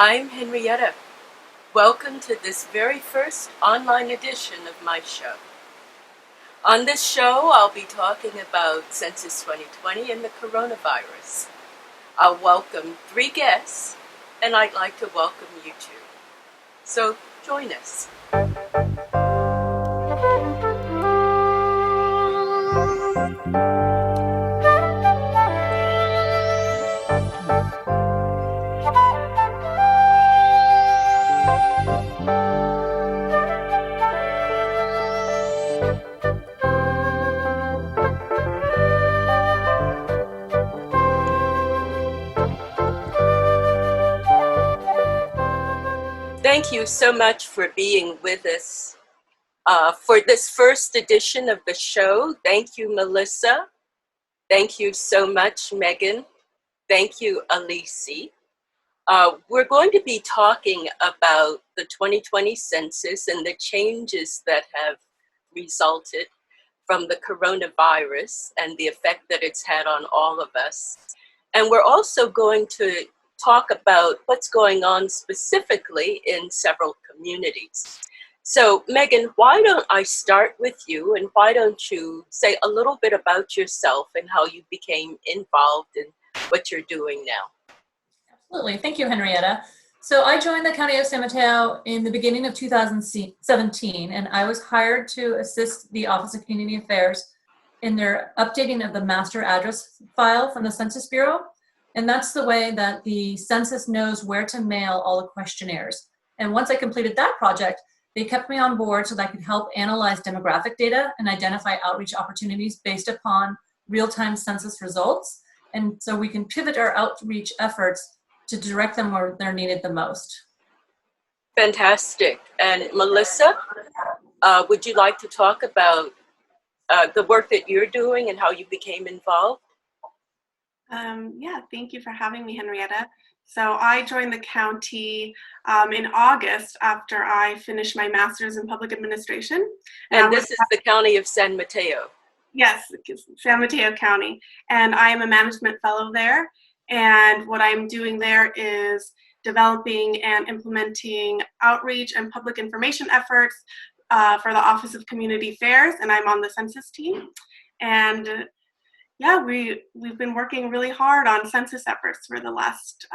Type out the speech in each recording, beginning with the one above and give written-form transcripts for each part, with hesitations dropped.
I'm Henrietta. Welcome to this very first online edition of my show. On this show, I'll be talking about Census 2020 and the coronavirus. I'll welcome 3 guests, and I'd like to welcome you too. So join us. Thank you so much for being with us for this first edition of the show. Thank you, Melissa. Thank you so much, Megan. Thank you, Alici. We're going to be talking about the 2020 census and the changes that have resulted from the coronavirus and the effect that it's had on all of us. And we're also going to talk about what's going on specifically in several communities. So, Megan, why don't I start with you, and why don't you say a little bit about yourself and how you became involved in what you're doing now? Absolutely. Thank you, Henrietta. So I joined the County of San Mateo in the beginning of 2017, and I was hired to assist the Office of Community Affairs in their updating of the master address file from the Census Bureau. And that's the way that the census knows where to mail all the questionnaires. And once I completed that project, they kept me on board so that I could help analyze demographic data and identify outreach opportunities based upon real-time census results. And so we can pivot our outreach efforts to direct them where they're needed the most. Fantastic. And Melissa, would you like to talk about the work that you're doing and how you became involved? Yeah, thank you for having me, Henrietta. So I joined the county in August after I finished my master's in public administration. And this is the County of San Mateo. Yes, San Mateo County. And I am a management fellow there. And what I'm doing there is developing and implementing outreach and public information efforts for the Office of Community Affairs, and I'm on the census team. And yeah, we've been working really hard on census efforts for the last,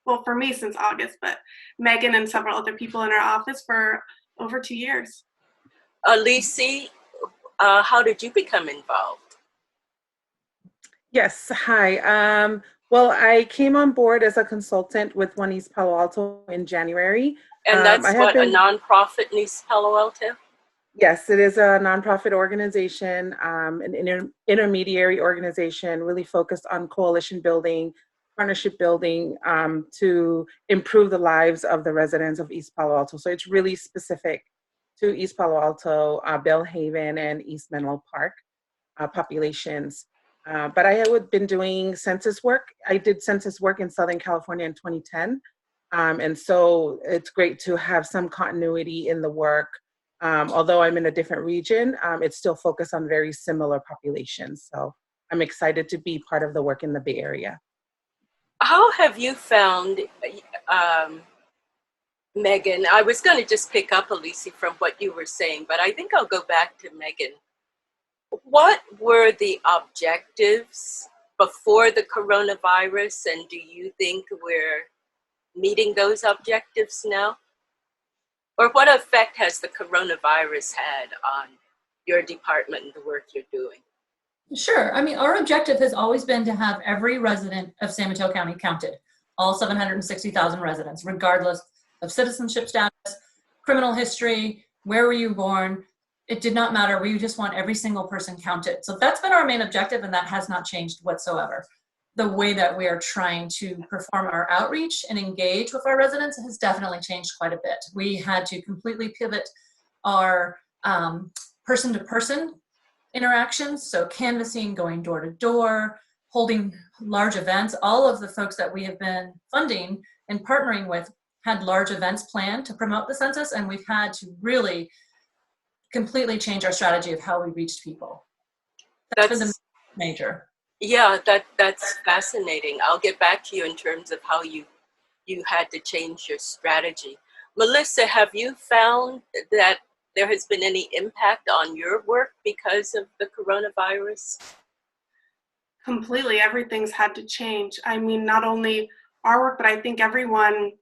well, for me since August, but Megan and several other people in our office for over 2 years. Alici, how did you become involved? Yes, hi. Well, I came on board as a consultant with One East Palo Alto in January. And that's a nonprofit in East Palo Alto? Yes, it is a nonprofit organization, an intermediary organization really focused on coalition building, partnership building to improve the lives of the residents of East Palo Alto. So it's really specific to East Palo Alto, Bellhaven, and East Menlo Park populations. But I had been doing census work. I did census work in Southern California in 2010. And so it's great to have some continuity in the work. Although I'm in a different region, it's still focused on very similar populations. So I'm excited to be part of the work in the Bay Area. How have you found, Megan, I was going to just pick up, Alici, from what you were saying, but I think I'll go back to Megan. What were the objectives before the coronavirus, and do you think we're meeting those objectives now? Or what effect has the coronavirus had on your department and the work you're doing? Sure. I mean, our objective has always been to have every resident of San Mateo County counted, all 760,000 residents, regardless of citizenship status, criminal history, where were you born. It did not matter. We just want every single person counted. So that's been our main objective, and that has not changed whatsoever. The way that we are trying to perform our outreach and engage with our residents has definitely changed quite a bit. We had to completely pivot our person-to-person interactions, so canvassing, going door to door, holding large events. All of the folks that we have been funding and partnering with had large events planned to promote the census, and we've had to really completely change our strategy of how we reached people. That's been the major. Yeah, that's fascinating. I'll get back to you in terms of how you you had to change your strategy. Melissa, have you found that there has been any impact on your work because of the coronavirus? Completely, everything's had to change. I mean, not only our work, but I think everyone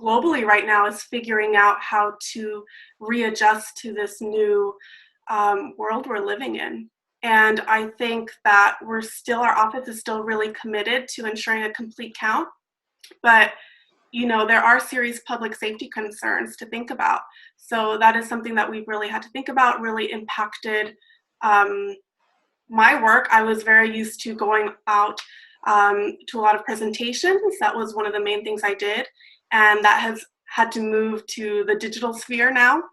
globally right now is figuring out how to readjust to this new world we're living in. And I think that our office is still really committed to ensuring a complete count. But, there are serious public safety concerns to think about. So that is something that we've really had to think about, really impacted my work. I was very used to going out to a lot of presentations. That was one of the main things I did. And that has had to move to the digital sphere now.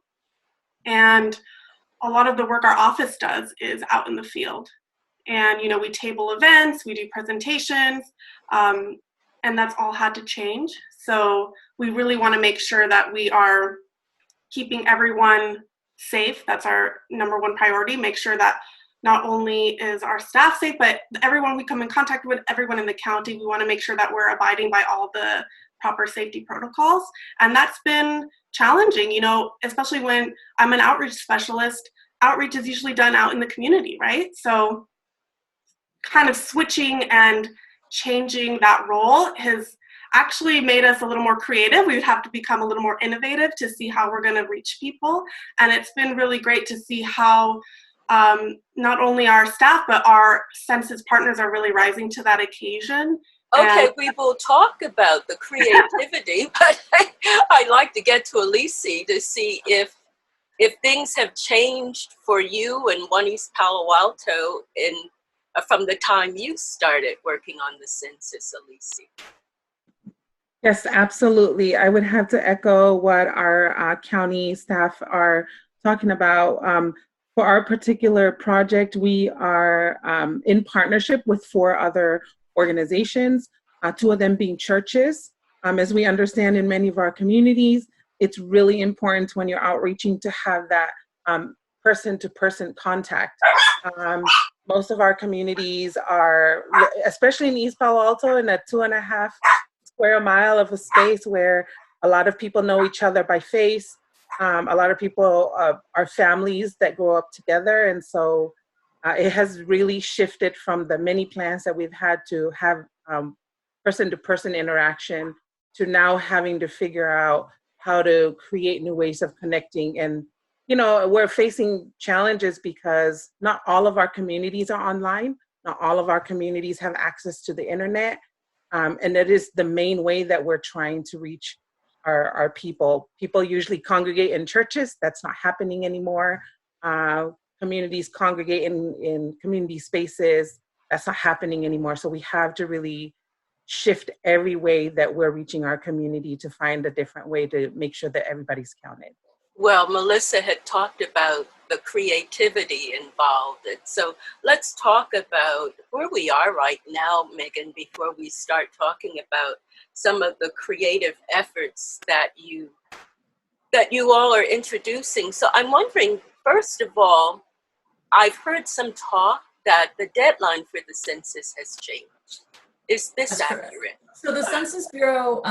And a lot of the work our office does is out in the field. And, we table events, we do presentations, and that's all had to change. So we really want to make sure that we are keeping everyone safe. That's our number one priority. Make sure that not only is our staff safe, but everyone we come in contact with, everyone in the county, we want to make sure that we're abiding by all the proper safety protocols. And that's been challenging, especially when I'm an outreach specialist. Outreach is usually done out in the community, right? So kind of switching and changing that role has actually made us a little more creative. We would have to become a little more innovative to see how we're going to reach people. And it's been really great to see how not only our staff, but our Census partners are really rising to that occasion. Okay, we will talk about the creativity, but I'd like to get to Elise to see if things have changed for you in One East Palo Alto from the time you started working on the census, Elise. Yes, absolutely. I would have to echo what our county staff are talking about. For our particular project, we are in partnership with 4 other organizations, 2 of them being churches. As we understand in many of our communities, it's really important when you're outreaching to have that person-to-person contact. Most of our communities are, especially in East Palo Alto, in a 2.5 square mile of a space where a lot of people know each other by face. A lot of people are families that grow up together. And so it has really shifted from the many plans that we've had to have person-to-person interaction to now having to figure out how to create new ways of connecting. And, we're facing challenges because not all of our communities are online. Not all of our communities have access to the internet. And that is the main way that we're trying to reach our people. People usually congregate in churches. That's not happening anymore. Communities congregate in community spaces. That's not happening anymore. So we have to really shift every way that we're reaching our community to find a different way to make sure that everybody's counted. Well, Melissa had talked about the creativity involved. And so let's talk about where we are right now, Megan, before we start talking about some of the creative efforts that you all are introducing. So I'm wondering, first of all, I've heard some talk that the deadline for the census has changed. Is this That's accurate? correct. So the Census Bureau,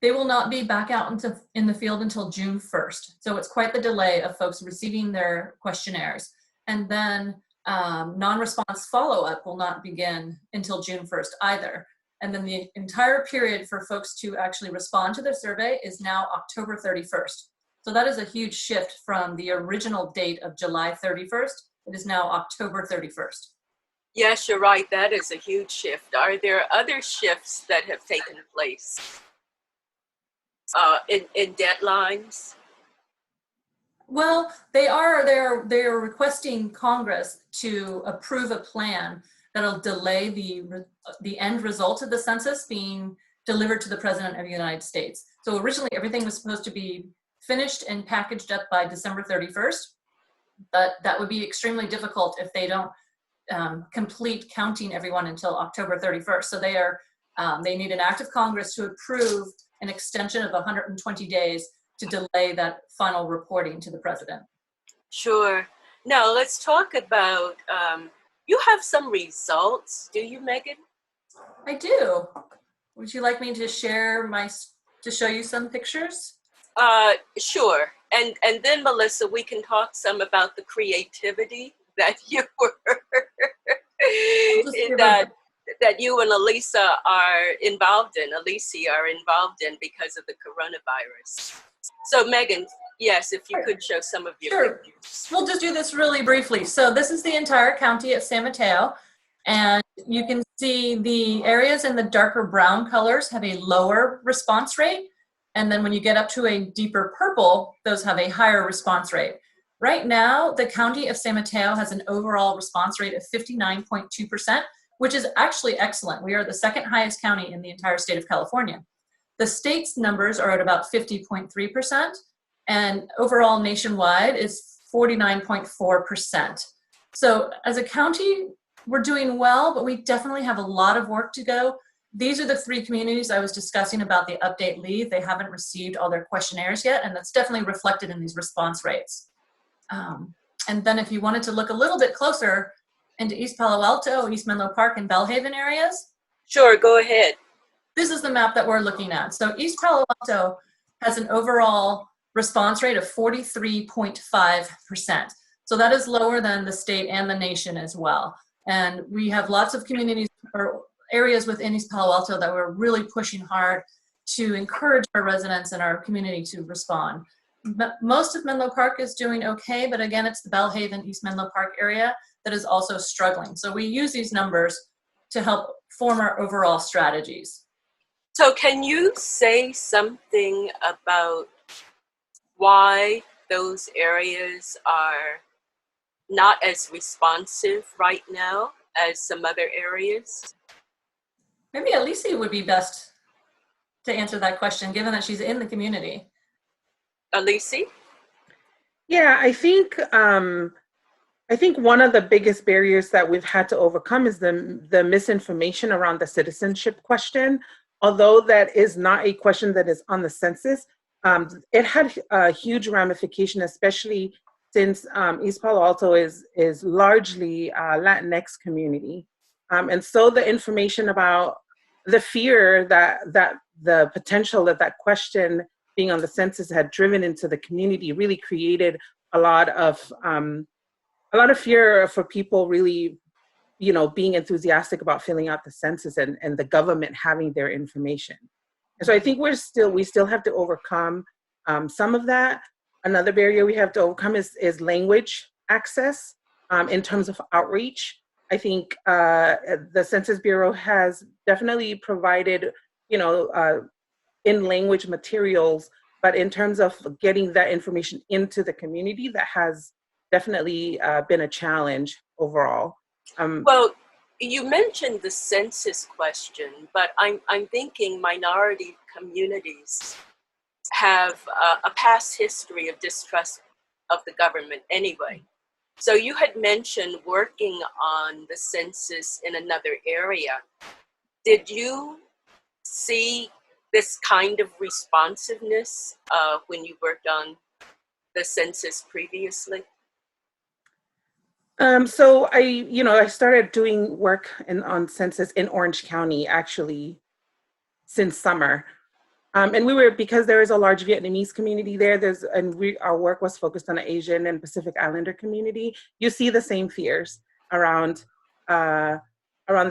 they will not be back out in the field until June 1st. So it's quite the delay of folks receiving their questionnaires. And then non-response follow-up will not begin until June 1st either. And then the entire period for folks to actually respond to the survey is now October 31st. So that is a huge shift from the original date of July 31st. It is now October 31st. Yes, you're right. That is a huge shift. Are there other shifts that have taken place in deadlines? Well, they're requesting Congress to approve a plan that'll delay the end result of the census being delivered to the President of the United States. So originally everything was supposed to be finished and packaged up by December 31st, but that would be extremely difficult if they don't complete counting everyone until October 31st. So they need an act of Congress to approve an extension of 120 days to delay that final reporting to the President. Sure. Now let's talk about, you have some results, do you, Megan? I do. Would you like me to share to show you some pictures? Sure. And then Melissa, we can talk some about the creativity that you were that you and Elisa are involved in. Alicia are involved in because of the coronavirus. So Megan, yes, if you could show some of your pictures. We'll just do this really briefly. So this is the entire county of San Mateo, and you can see the areas in the darker brown colors have a lower response rate. And then when you get up to a deeper purple, those have a higher response rate. Right now, the county of San Mateo has an overall response rate of 59.2%, which is actually excellent. We are the second highest county in the entire state of California. The state's numbers are at about 50.3%, and overall nationwide is 49.4%. So as a county, we're doing well, but we definitely have a lot of work to go. These are the 3 communities I was discussing about the update leave. They haven't received all their questionnaires yet, and that's definitely reflected in these response rates. And then if you wanted to look a little bit closer into East Palo Alto, East Menlo Park, and Bellhaven areas. Sure, go ahead. This is the map that we're looking at. So East Palo Alto has an overall response rate of 43.5%. So that is lower than the state and the nation as well. And we have lots of communities or areas within East Palo Alto that we're really pushing hard to encourage our residents and our community to respond. Most of Menlo Park is doing okay, but again, it's the Bellhaven, East Menlo Park area that is also struggling. So we use these numbers to help form our overall strategies. So can you say something about why those areas are not as responsive right now as some other areas? Maybe Alicia would be best to answer that question, given that she's in the community. Alicia? Yeah, I think one of the biggest barriers that we've had to overcome is the misinformation around the citizenship question. Although that is not a question that is on the census, it had a huge ramification, especially since East Palo Alto is largely Latinx community. And so the information about the fear that the potential that question being on the census had driven into the community really created a lot of fear for people really, being enthusiastic about filling out the census and the government having their information. And so I think we still have to overcome some of that. Another barrier we have to overcome is language access in terms of outreach. I think the Census Bureau has definitely provided, in language materials, but in terms of getting that information into the community, that has definitely been a challenge overall. Well, you mentioned the census question, but I'm thinking minority communities have a past history of distrust of the government anyway. So you had mentioned working on the census in another area. Did you see this kind of responsiveness when you worked on the census previously? So I started doing work on census in Orange County actually since summer. And because there is a large Vietnamese community there, our work was focused on the Asian and Pacific Islander community. You see the same fears around the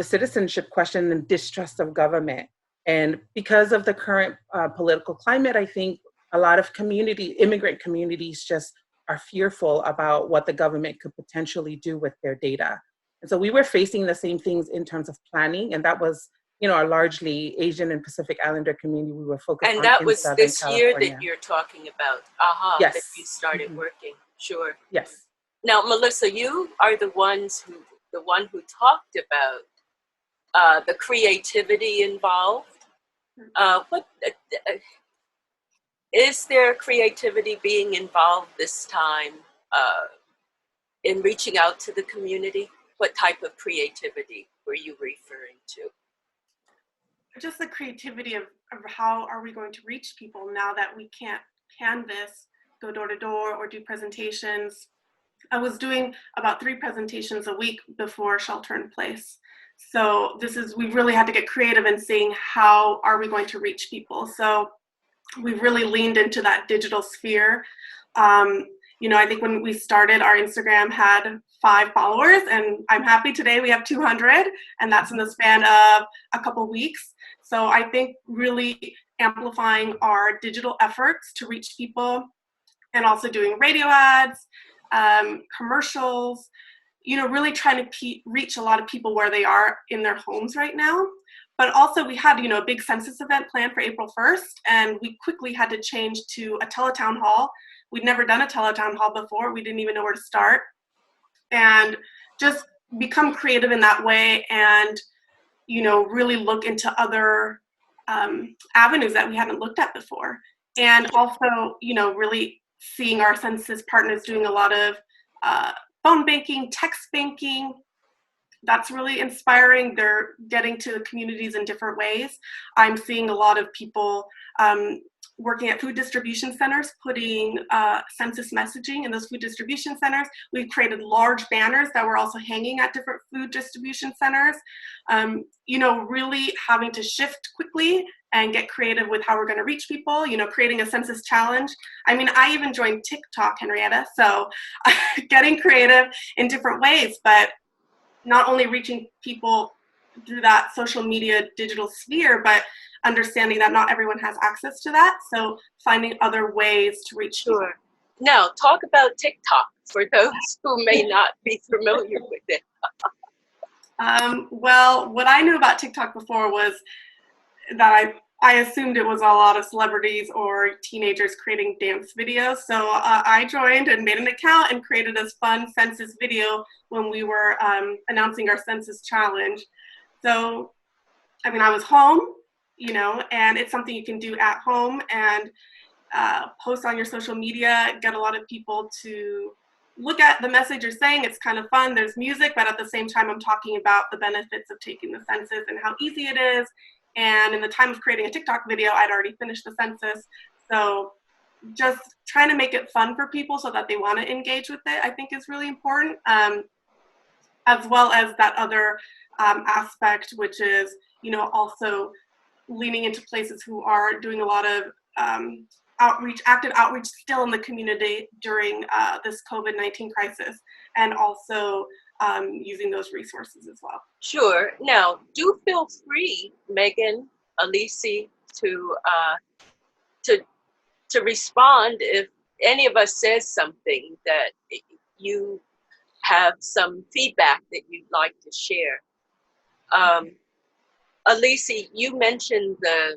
citizenship question and distrust of government. And because of the current political climate, I think a lot of immigrant communities just are fearful about what the government could potentially do with their data. And so we were facing the same things in terms of planning, and that was a largely Asian and Pacific Islander community we were focused on. And that was Southern this California. year that you're talking about, yes. That you started working, sure. Yes. Now, Melissa, you are the one who talked about the creativity involved. Is there creativity being involved this time in reaching out to the community? What type of creativity were you referring to? Just the creativity of how are we going to reach people now that we can't canvass, go door to door, or do presentations. I was doing about 3 presentations a week before shelter in place. So we really had to get creative in seeing how are we going to reach people. So we really leaned into that digital sphere. I think when we started, our Instagram had 5 followers, and I'm happy today we have 200, and that's in the span of a couple weeks. So I think really amplifying our digital efforts to reach people, and also doing radio ads, commercials, really trying to reach a lot of people where they are in their homes right now. But also we had, a big census event planned for April 1st, and we quickly had to change to a teletown hall. We'd never done a teletown hall before. We didn't even know where to start. And just become creative in that way, and, really look into other avenues that we hadn't looked at before. And also, really seeing our census partners doing a lot of phone banking, text banking. That's really inspiring. They're getting to the communities in different ways. I'm seeing a lot of people working at food distribution centers, putting census messaging in those food distribution centers. We've created large banners that we're also hanging at different food distribution centers. Really having to shift quickly and get creative with how we're going to reach people, creating a census challenge. I mean, I even joined TikTok, Henrietta, so getting creative in different ways, but not only reaching people through that social media digital sphere, but understanding that not everyone has access to that. So finding other ways to reach people. Sure. Now, talk about TikTok for those who may not be familiar with it. Well, what I knew about TikTok before was that I assumed it was a lot of celebrities or teenagers creating dance videos. So I joined and made an account and created this fun census video when we were announcing our census challenge. So, I was home, and it's something you can do at home and post on your social media, get a lot of people to look at the message you're saying. It's kind of fun. There's music, but at the same time, I'm talking about the benefits of taking the census and how easy it is. And in the time of creating a TikTok video, I'd already finished the census. So just trying to make it fun for people so that they want to engage with it, I think is really important. As well as that other aspect, which is, also leaning into places who are doing a lot of active outreach still in the community during this COVID-19 crisis, and also using those resources as well. Sure. Now, do feel free, Megan, Alicia, to respond if any of us says something that you have some feedback that you'd like to share. Alicia, you mentioned the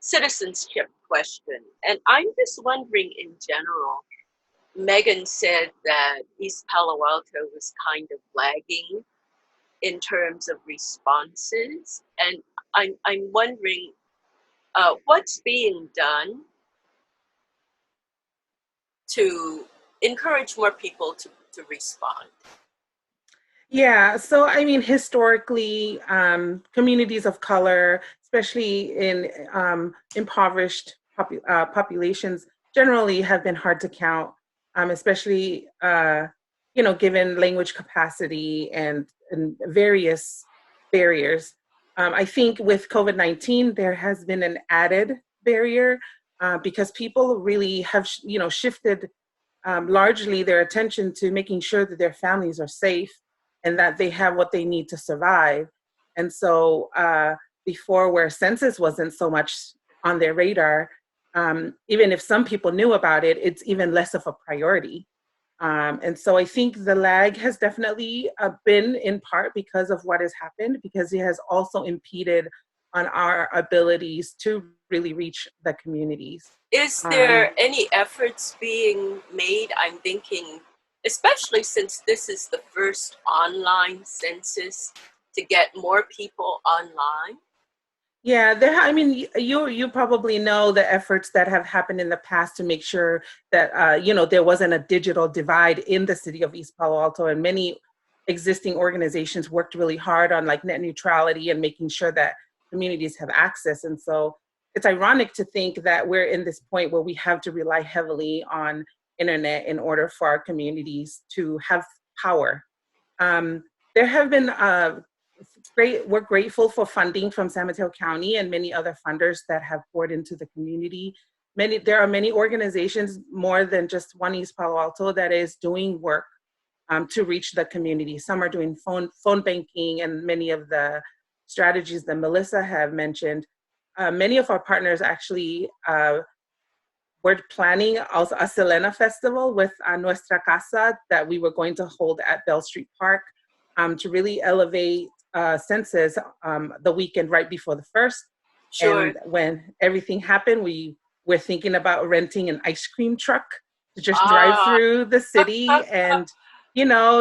citizenship question, and I'm just wondering in general. Megan said that East Palo Alto was kind of lagging in terms of responses, and I'm wondering what's being done to encourage more people to respond. Yeah, so historically, communities of color, especially in impoverished populations, generally have been hard to count, especially given language capacity and various barriers. I think with COVID-19, there has been an added barrier because people really have shifted largely their attention to making sure that their families are safe and that they have what they need to survive. And so before, where census wasn't so much on their radar, even if some people knew about it, it's even less of a priority. And so I think the lag has definitely been in part because of what has happened, because it has also impeded on our abilities to really reach the communities. Is there any efforts being made? I'm thinking, especially since this is the first online census, to get more people online? Yeah, you probably know the efforts that have happened in the past to make sure that, there wasn't a digital divide in the city of East Palo Alto, and many existing organizations worked really hard on like net neutrality and making sure that communities have access. And so it's ironic to think that we're in this point where we have to rely heavily on internet in order for our communities to have power. there have been we're grateful for funding from San Mateo County and many other funders that have poured into the community. There are many organizations, more than just One East Palo Alto, that is doing work to reach the community. Some are doing phone banking and many of the strategies that Melissa have mentioned. Many of our partners actually, we're planning also a Selena festival with Nuestra Casa that we were going to hold at Bell Street Park to really elevate Census the weekend right before the 1st. Sure. And when everything happened, we're thinking about renting an ice cream truck to just drive through the city and,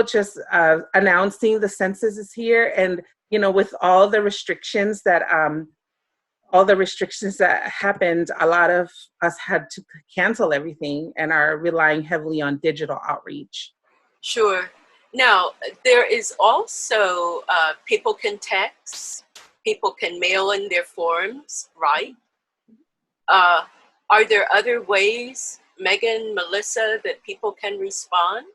just announcing the census is here. And, with all the restrictions that happened, a lot of us had to cancel everything and are relying heavily on digital outreach. Sure. Now, there is also, people can text, people can mail in their forms, right? Are there other ways, Megan, Melissa, that people can respond?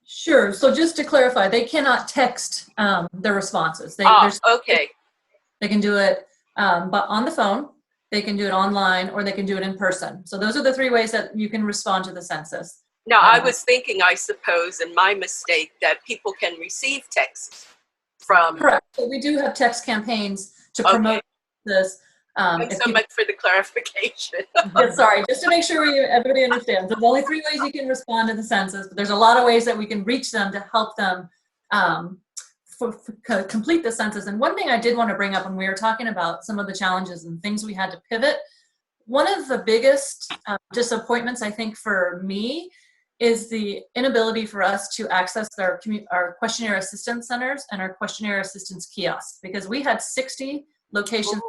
Sure. So just to clarify, they cannot text their responses. Okay. They can do it but on the phone, they can do it online, or they can do it in person. So those are the 3 ways that you can respond to the census. Now, I was thinking, I suppose, and my mistake, that people can receive texts from... Correct. So we do have text campaigns to promote this. Thanks so much for the clarification. Sorry, just to make sure everybody understands. There's only 3 ways you can respond to the census, but there's a lot of ways that we can reach them to help them complete the census. And one thing I did want to bring up when we were talking about some of the challenges and things we had to pivot, one of the biggest disappointments, I think, for me is the inability for us to access our questionnaire assistance centers and our questionnaire assistance kiosks, because we had 60 locations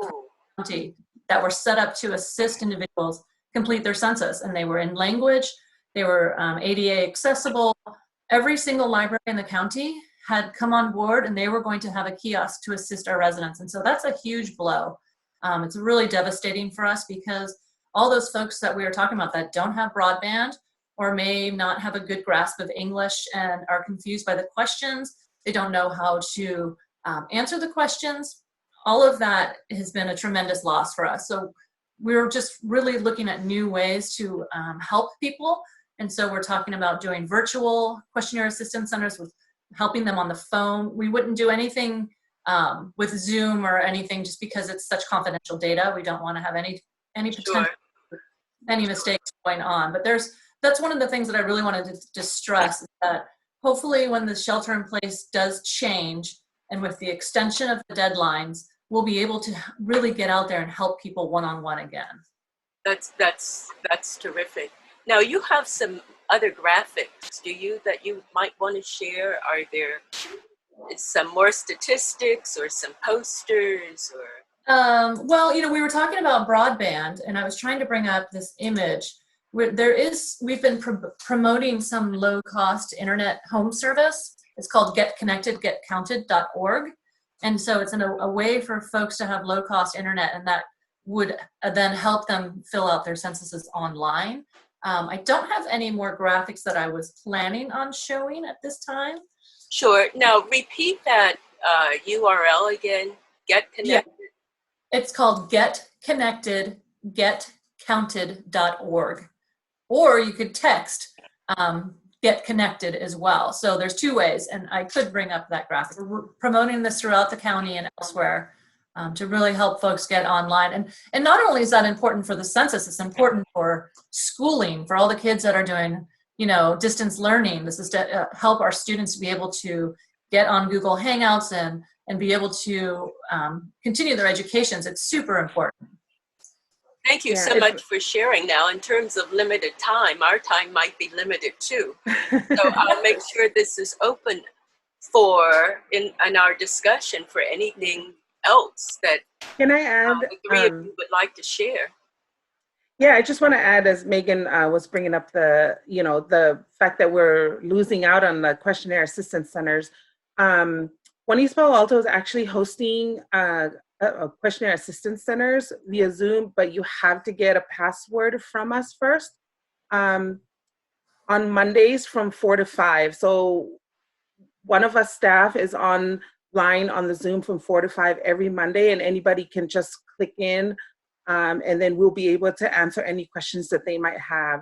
that were set up to assist individuals complete their census, and they were in language, they were ADA accessible. Every single library in the county had come on board, and they were going to have a kiosk to assist our residents. And so that's a huge blow. It's really devastating for us, because all those folks that we were talking about that don't have broadband or may not have a good grasp of English and are confused by the questions, they don't know how to answer the questions. All of that has been a tremendous loss for us. So we're just really looking at new ways to help people. And so we're talking about doing virtual questionnaire assistance centers, with helping them on the phone. We wouldn't do anything with Zoom or anything, just because it's such confidential data. We don't want to have any potential, any mistakes going on. But that's one of the things that I really wanted to stress, is that hopefully when the shelter in place does change, and with the extension of the deadlines, we'll be able to really get out there and help people one-on-one again. That's terrific. Now, you have some other graphics, do you, that you might want to share? Are there some more statistics or some posters or? Well, we were talking about broadband, and I was trying to bring up this image. We've been promoting some low-cost internet home service. It's called getconnected.getcounted.org. And so it's a way for folks to have low-cost internet, and that would then help them fill out their censuses online. I don't have any more graphics that I was planning on showing at this time. Sure. Now, repeat that URL again, Get Connected. Yeah. It's called getconnected.getcounted.org. Or you could text Get Connected as well. So there's 2 ways, and I could bring up that graphic. We're promoting this throughout the county and elsewhere to really help folks get online. And not only is that important for the census, it's important for schooling, for all the kids that are doing, distance learning. This is to help our students be able to get on Google Hangouts and be able to continue their educations. It's super important. Thank you so much for sharing. Now, in terms of limited time, our time might be limited too. So I'll make sure this is open in our discussion for anything else that Can I add, the 3 of you would like to share. Yeah, I just want to add, as Megan was bringing up the fact that we're losing out on the questionnaire assistance centers. One East Palo Alto is actually hosting questionnaire assistance centers via Zoom, but you have to get a password from us first on Mondays from 4 to 5. So one of us staff is online on the Zoom from 4 to 5 every Monday, and anybody can just click in, and then we'll be able to answer any questions that they might have.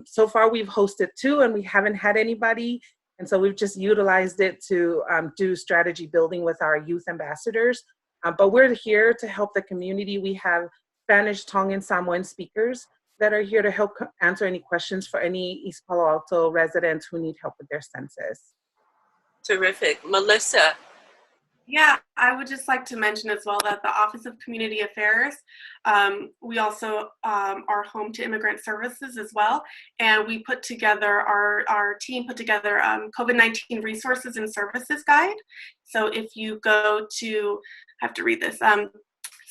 So far, we've hosted 2, and we haven't had anybody. And so we've just utilized it to do strategy building with our youth ambassadors. But we're here to help the community. We have Spanish, Tongan, Samoan speakers that are here to help answer any questions for any East Palo Alto residents who need help with their census. Terrific. Melissa. Yeah, I would just like to mention as well that the Office of Community Affairs, we also are home to immigrant services as well. And we put together, our team put together COVID-19 resources and services guide. So if you go to, I have to read this,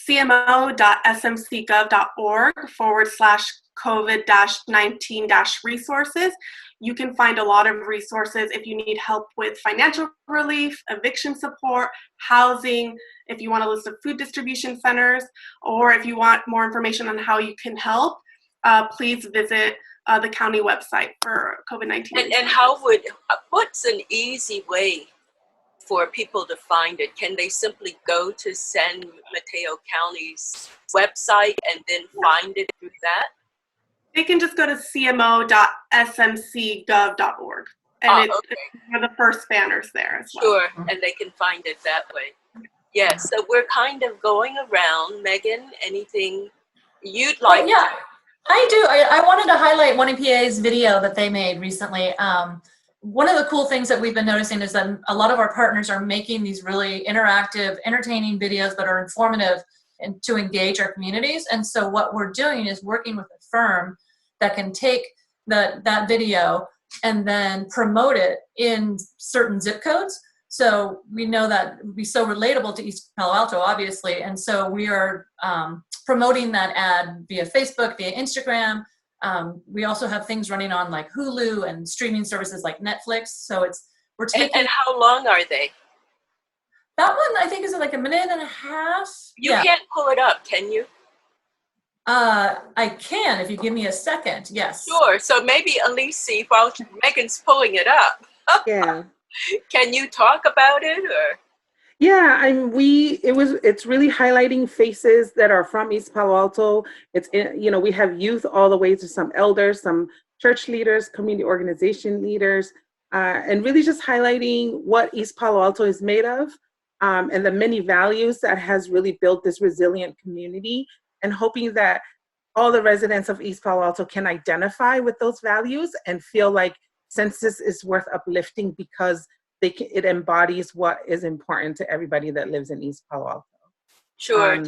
cmo.smcgov.org/COVID-19-resources. You can find a lot of resources if you need help with financial relief, eviction support, housing, if you want a list of food distribution centers, or if you want more information on how you can help, please visit the county website for COVID-19. And what's an easy way for people to find it? Can they simply go to San Mateo County's website and then find it through that? They can just go to cmo.smcgov.org. And it's one of the first banners there as well. Sure, and they can find it that way. Yes, so we're kind of going around. Megan, anything you'd like? Yeah, I do. I wanted to highlight One EPA's video that they made recently. One of the cool things that we've been noticing is that a lot of our partners are making these really interactive, entertaining videos that are informative and to engage our communities. And so what we're doing is working with a firm that can take that video and then promote it in certain zip codes. So we know that it would be so relatable to East Palo Alto, obviously. And so we are promoting that ad via Facebook, via Instagram. We also have things running on like Hulu and streaming services like Netflix. So we're taking. And how long are they? That one I think is like 1.5 minutes. You can't pull it up, can you? I can if you give me a second. Yes. Sure. So maybe Elise, while Megan's pulling it up. Yeah. Can you talk about it or? Yeah, it's really highlighting faces that are from East Palo Alto. We have youth all the way to some elders, some church leaders, community organization leaders, and really just highlighting what East Palo Alto is made of, and the many values that has really built this resilient community, and hoping that all the residents of East Palo Alto can identify with those values and feel like Census is worth uplifting because it embodies what is important to everybody that lives in East Palo Alto. Sure.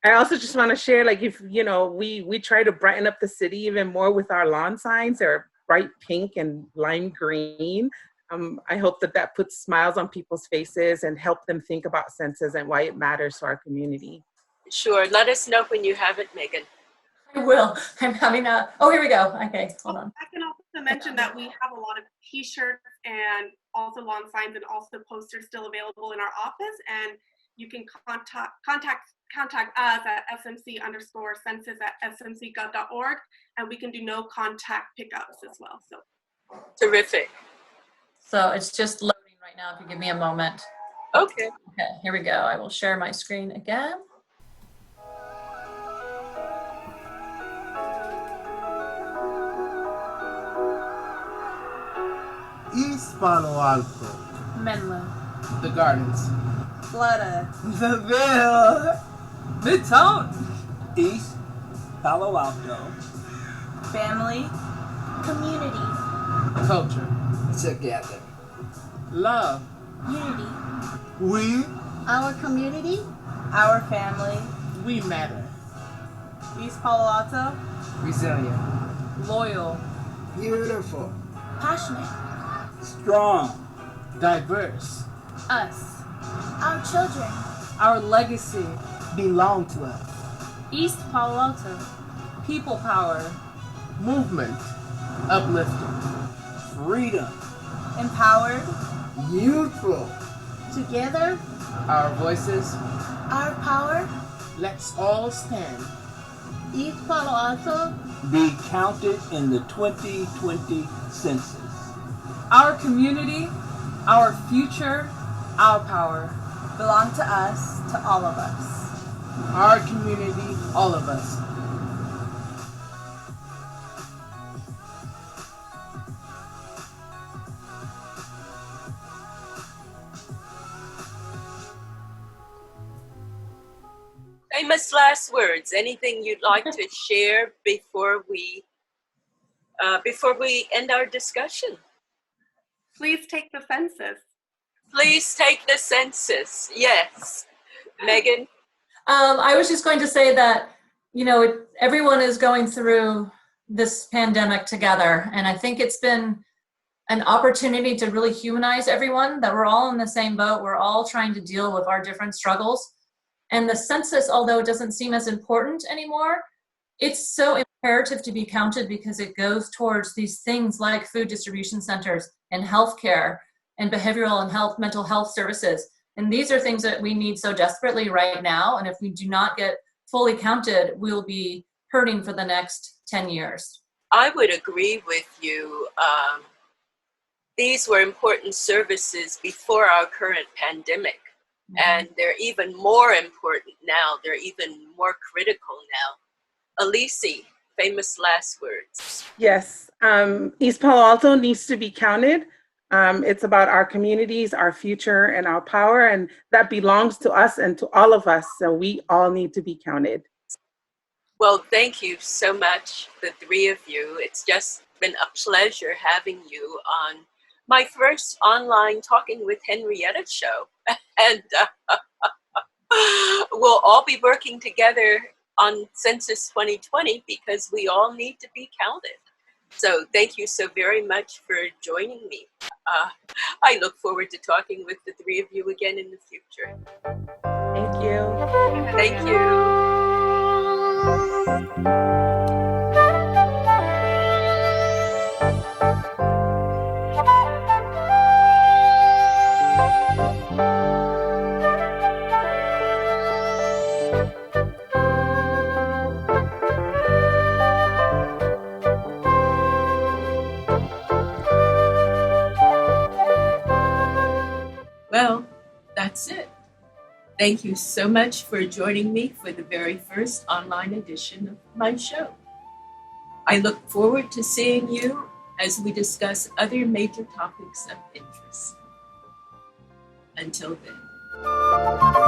I also just want to share, like, if, we try to brighten up the city even more with our lawn signs. They're bright pink and lime green. I hope that puts smiles on people's faces and help them think about Census and why it matters to our community. Sure. Let us know when you have it, Megan. I will. I'm having here we go. Okay, hold on. I can also mention that we have a lot of t-shirts and also lawn signs and also posters still available in our office, and you can contact us at smc_census@smcgov.org, and we can do no contact pickups as well. So terrific. So it's just loading right now if you give me a moment. Okay, here we go. I will share my screen again. East Palo Alto, Menlo, the Gardens, Florida, the Ville, Midtown, East Palo Alto, family, community, culture, together, love, unity, we, our community, our family, we matter, East Palo Alto, resilient, loyal, beautiful, passionate, strong, diverse, us, our children, our legacy belong to us, East Palo Alto, people power, movement, uplifting, freedom, empowered, youthful, together, our voices, our power, let's all stand, East Palo Alto, be counted in the 2020 census. our community, Our future, our power. Belong to us, to all of us. Our community, all of us. Famous last words. Anything you'd like to share before we end our discussion? Please take the census. Please take the census. Yes. Megan? I was just going to say that, everyone is going through this pandemic together. And I think it's been an opportunity to really humanize everyone, that we're all in the same boat. We're all trying to deal with our different struggles. And the census, although it doesn't seem as important anymore, it's so imperative to be counted because it goes towards these things like food distribution centers and healthcare and behavioral and mental health services. And these are things that we need so desperately right now. And if we do not get fully counted, we'll be hurting for the next 10 years. I would agree with you. These were important services before our current pandemic. And they're even more important now. They're even more critical now. Elise, famous last words. Yes, East Palo Alto needs to be counted. It's about our communities, our future, and our power, and that belongs to us and to all of us. So we all need to be counted. Well, thank you so much, the three of you. It's just been a pleasure having you on my first online Talking with Henrietta show. And we'll all be working together on Census 2020 because we all need to be counted. So thank you so very much for joining me. I look forward to talking with the three of you again in the future. Thank you. Thank you. Well, that's it. Thank you so much for joining me for the very first online edition of my show. I look forward to seeing you as we discuss other major topics of interest. Until then.